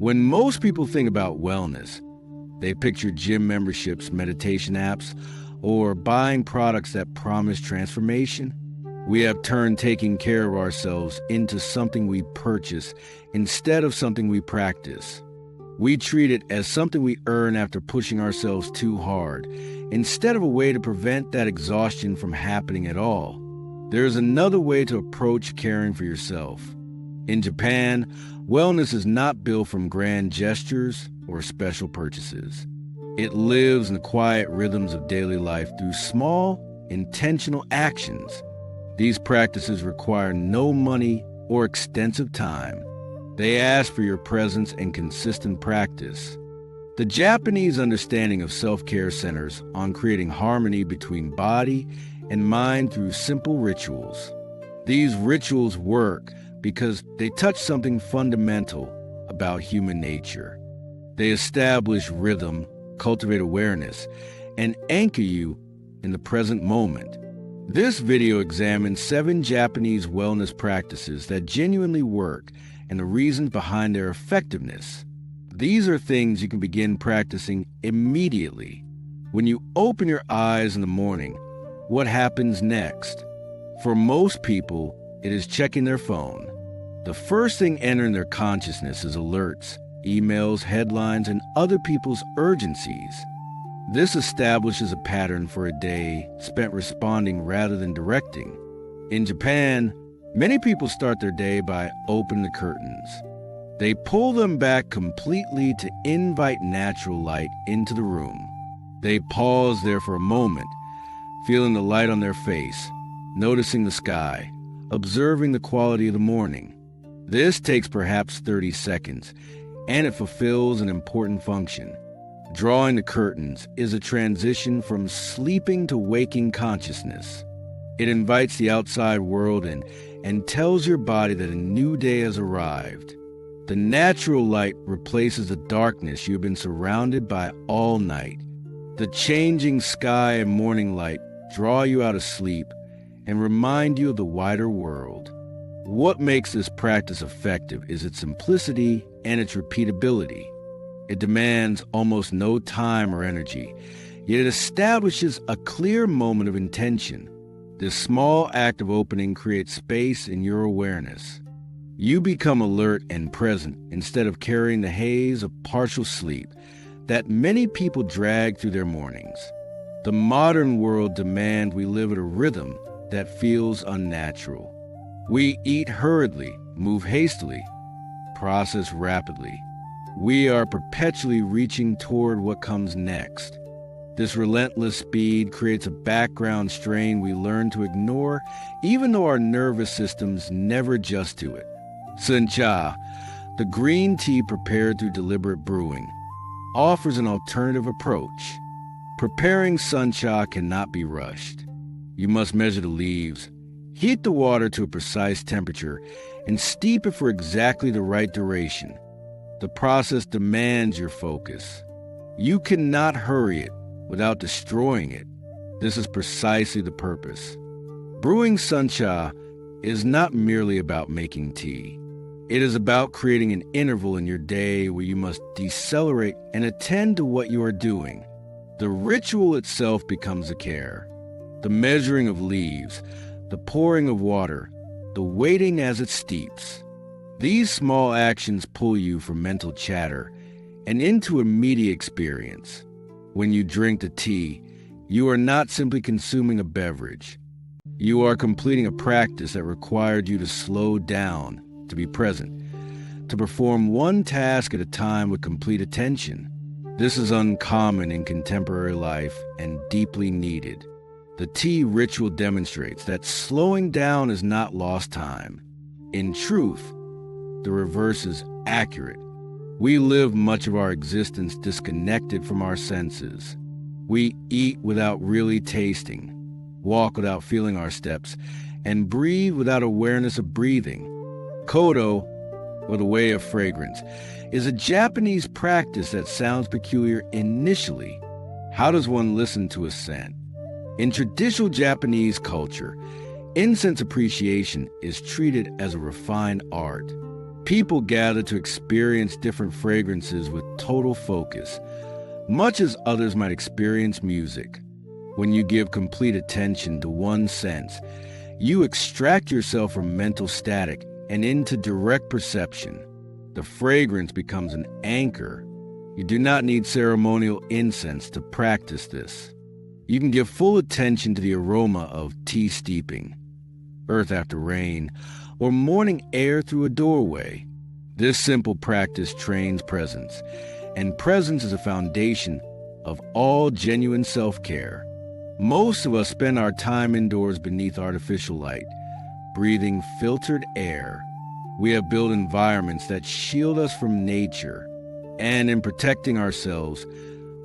When most people think about wellness, they picture gym memberships, meditation apps, or buying products that promise transformation. We have turned taking care of ourselves into something we purchase instead of something we practice. We treat it as something we earn after pushing ourselves too hard, instead of a way to prevent that exhaustion from happening at all. There's another way to approach caring for yourself. In Japan, wellness is not built from grand gestures or special purchases. It lives in the quiet rhythms of daily life through small, intentional actions. These practices require no money or extensive time. They ask for your presence and consistent practice. The Japanese understanding of self-care centers on creating harmony between body and mind through simple rituals. These rituals work because they touch something fundamental about human nature. They establish rhythm, cultivate awareness, and anchor you in the present moment. This video examines 7 Japanese wellness practices that genuinely work and the reasons behind their effectiveness. These are things you can begin practicing immediately. When you open your eyes in the morning, what happens next? For most people, it is checking their phone. The first thing entering their consciousness is alerts, emails, headlines, and other people's urgencies. This establishes a pattern for a day spent responding rather than directing. In Japan, many people start their day by opening the curtains. They pull them back completely to invite natural light into the room. They pause there for a moment, feeling the light on their face, noticing the sky, observing the quality of the morning. This takes perhaps 30 seconds, and it fulfills an important function. Drawing the curtains is a transition from sleeping to waking consciousness. It invites the outside world in and tells your body that a new day has arrived. The natural light replaces the darkness you have been surrounded by all night. The changing sky and morning light draw you out of sleep and remind you of the wider world. What makes this practice effective is its simplicity and its repeatability. It demands almost no time or energy, yet it establishes a clear moment of intention. This small act of opening creates space in your awareness. You become alert and present instead of carrying the haze of partial sleep that many people drag through their mornings. The modern world demands we live at a rhythm that feels unnatural. We eat hurriedly, move hastily, process rapidly. We are perpetually reaching toward what comes next. This relentless speed creates a background strain we learn to ignore, even though our nervous systems never adjust to it. Sencha, the green tea prepared through deliberate brewing, offers an alternative approach. Preparing sencha cannot be rushed. You must measure the leaves, heat the water to a precise temperature, and steep it for exactly the right duration. The process demands your focus. You cannot hurry it without destroying it. This is precisely the purpose. Brewing sencha is not merely about making tea. It is about creating an interval in your day where you must decelerate and attend to what you are doing. The ritual itself becomes a care. The measuring of leaves, the pouring of water, the waiting as it steeps. These small actions pull you from mental chatter and into immediate experience. When you drink the tea, you are not simply consuming a beverage. You are completing a practice that required you to slow down, to be present, to perform one task at a time with complete attention. This is uncommon in contemporary life and deeply needed. The tea ritual demonstrates that slowing down is not lost time. In truth, the reverse is accurate. We live much of our existence disconnected from our senses. We eat without really tasting, walk without feeling our steps, and breathe without awareness of breathing. Kodo, or the way of fragrance, is a Japanese practice that sounds peculiar initially. How does one listen to a scent? In traditional Japanese culture, incense appreciation is treated as a refined art. People gather to experience different fragrances with total focus, much as others might experience music. When you give complete attention to one sense, you extract yourself from mental static and into direct perception. The fragrance becomes an anchor. You do not need ceremonial incense to practice this. You can give full attention to the aroma of tea steeping, earth after rain, or morning air through a doorway. This simple practice trains presence, and presence is a foundation of all genuine self-care. Most of us spend our time indoors beneath artificial light, breathing filtered air. We have built environments that shield us from nature, and in protecting ourselves,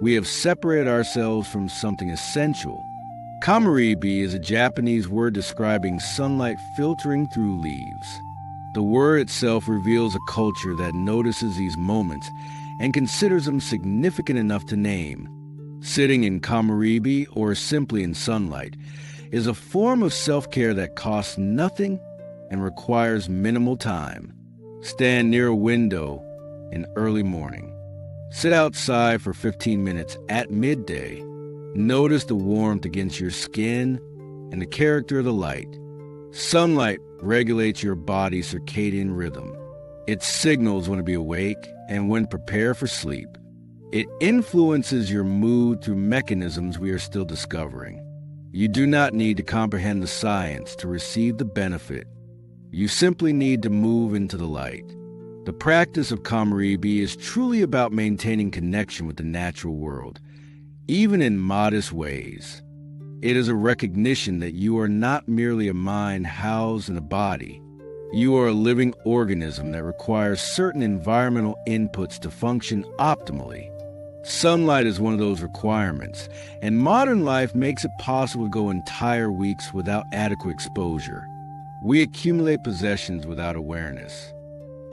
we have separated ourselves from something essential. Komorebi is a Japanese word describing sunlight filtering through leaves. The word itself reveals a culture that notices these moments and considers them significant enough to name. Sitting in Komorebi, or simply in sunlight, is a form of self-care that costs nothing and requires minimal time. Stand near a window in early morning. Sit outside for 15 minutes at midday. Notice the warmth against your skin and the character of the light. Sunlight regulates your body's circadian rhythm. It signals when to be awake and when to prepare for sleep. It influences your mood through mechanisms we are still discovering. You do not need to comprehend the science to receive the benefit. You simply need to move into the light. The practice of Komorebi is truly about maintaining connection with the natural world, even in modest ways. It is a recognition that you are not merely a mind housed in a body. You are a living organism that requires certain environmental inputs to function optimally. Sunlight is one of those requirements, and modern life makes it possible to go entire weeks without adequate exposure. We accumulate possessions without awareness.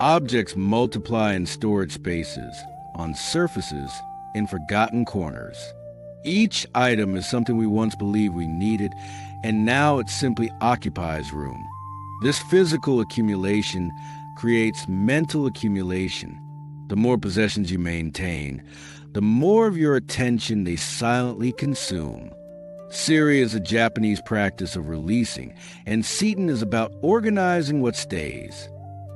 Objects multiply in storage spaces, on surfaces, in forgotten corners. Each item is something we once believed we needed, and now it simply occupies room. This physical accumulation creates mental accumulation. The more possessions you maintain, the more of your attention they silently consume. Seiri is a Japanese practice of releasing, and Seiton is about organizing what stays.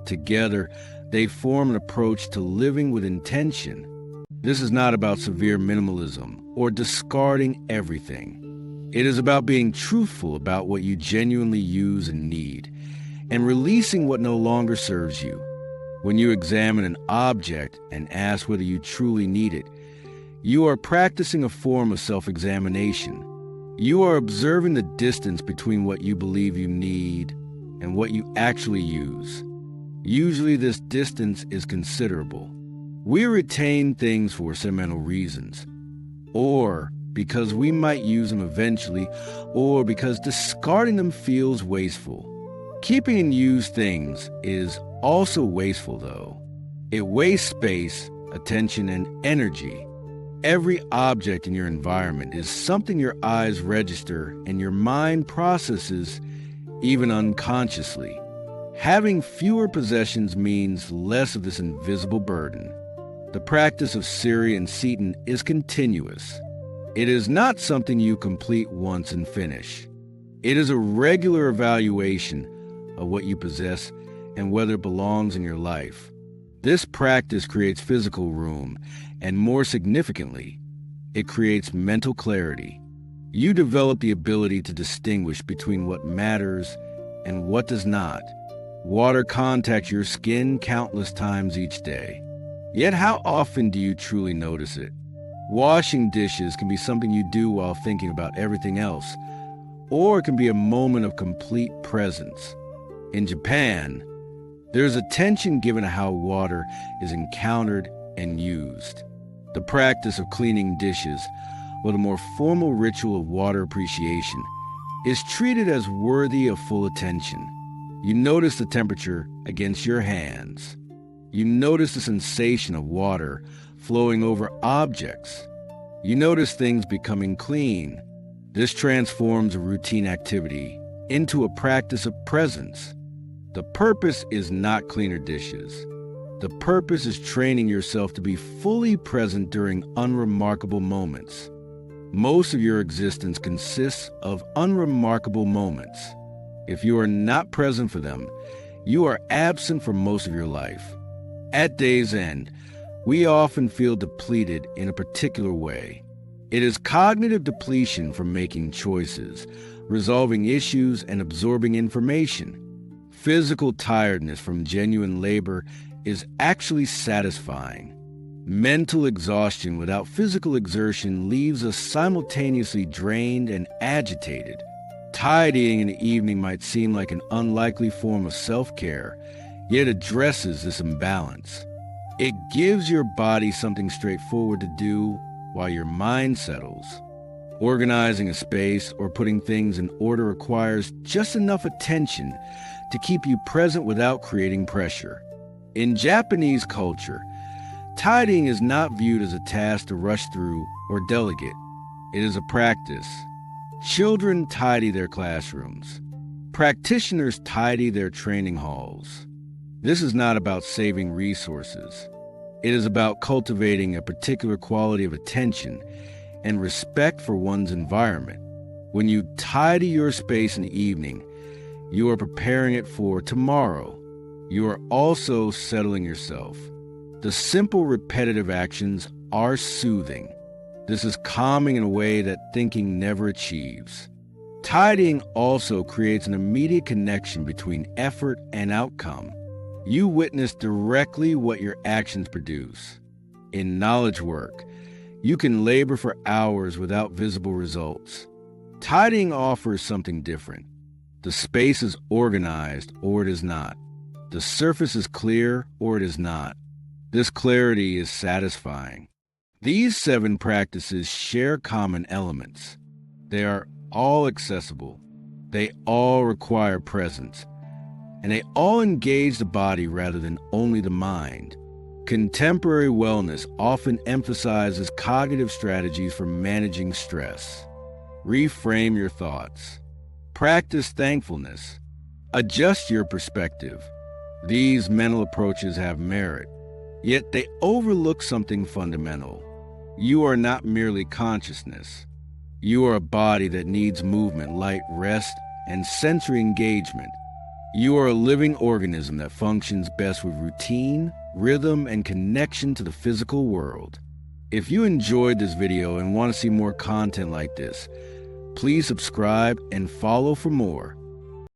Together, they form an approach to living with intention. This is not about severe minimalism or discarding everything. It is about being truthful about what you genuinely use and need, and releasing what no longer serves you. When you examine an object and ask whether you truly need it, you are practicing a form of self-examination. You are observing the distance between what you believe you need and what you actually use. Usually this distance is considerable. We retain things for sentimental reasons, or because we might use them eventually, or because discarding them feels wasteful. Keeping and used things is also wasteful, though. It wastes space, attention, and energy. Every object in your environment is something your eyes register and your mind processes, even unconsciously. Having fewer possessions means less of this invisible burden. The practice of Seiri and Seiton is continuous. It is not something you complete once and finish. It is a regular evaluation of what you possess and whether it belongs in your life. This practice creates physical room, and more significantly, it creates mental clarity. You develop the ability to distinguish between what matters and what does not. Water contacts your skin countless times each day. Yet how often do you truly notice it? Washing dishes can be something you do while thinking about everything else, or it can be a moment of complete presence. In Japan, there's attention given to how water is encountered and used. The practice of cleaning dishes, or the more formal ritual of water appreciation, is treated as worthy of full attention. You notice the temperature against your hands. You notice the sensation of water flowing over objects. You notice things becoming clean. This transforms a routine activity into a practice of presence. The purpose is not cleaner dishes. The purpose is training yourself to be fully present during unremarkable moments. Most of your existence consists of unremarkable moments. If you are not present for them, you are absent for most of your life. At day's end, we often feel depleted in a particular way. It is cognitive depletion from making choices, resolving issues, and absorbing information. Physical tiredness from genuine labor is actually satisfying. Mental exhaustion without physical exertion leaves us simultaneously drained and agitated. Tidying in the evening might seem like an unlikely form of self-care, yet addresses this imbalance. It gives your body something straightforward to do while your mind settles. Organizing a space or putting things in order requires just enough attention to keep you present without creating pressure. In Japanese culture, tidying is not viewed as a task to rush through or delegate. It is a practice. Children tidy their classrooms. Practitioners tidy their training halls. This is not about saving resources. It is about cultivating a particular quality of attention and respect for one's environment. When you tidy your space in the evening, you are preparing it for tomorrow. You are also settling yourself. The simple repetitive actions are soothing. This is calming in a way that thinking never achieves. Tidying also creates an immediate connection between effort and outcome. You witness directly what your actions produce. In knowledge work, you can labor for hours without visible results. Tidying offers something different. The space is organized or it is not. The surface is clear or it is not. This clarity is satisfying. These 7 practices share common elements. They are all accessible. They all require presence. And they all engage the body rather than only the mind. Contemporary wellness often emphasizes cognitive strategies for managing stress. Reframe your thoughts. Practice thankfulness. Adjust your perspective. These mental approaches have merit, yet they overlook something fundamental. You are not merely consciousness. You are a body that needs movement, light, rest, and sensory engagement. You are a living organism that functions best with routine, rhythm, and connection to the physical world. If you enjoyed this video and want to see more content like this, please subscribe and follow for more.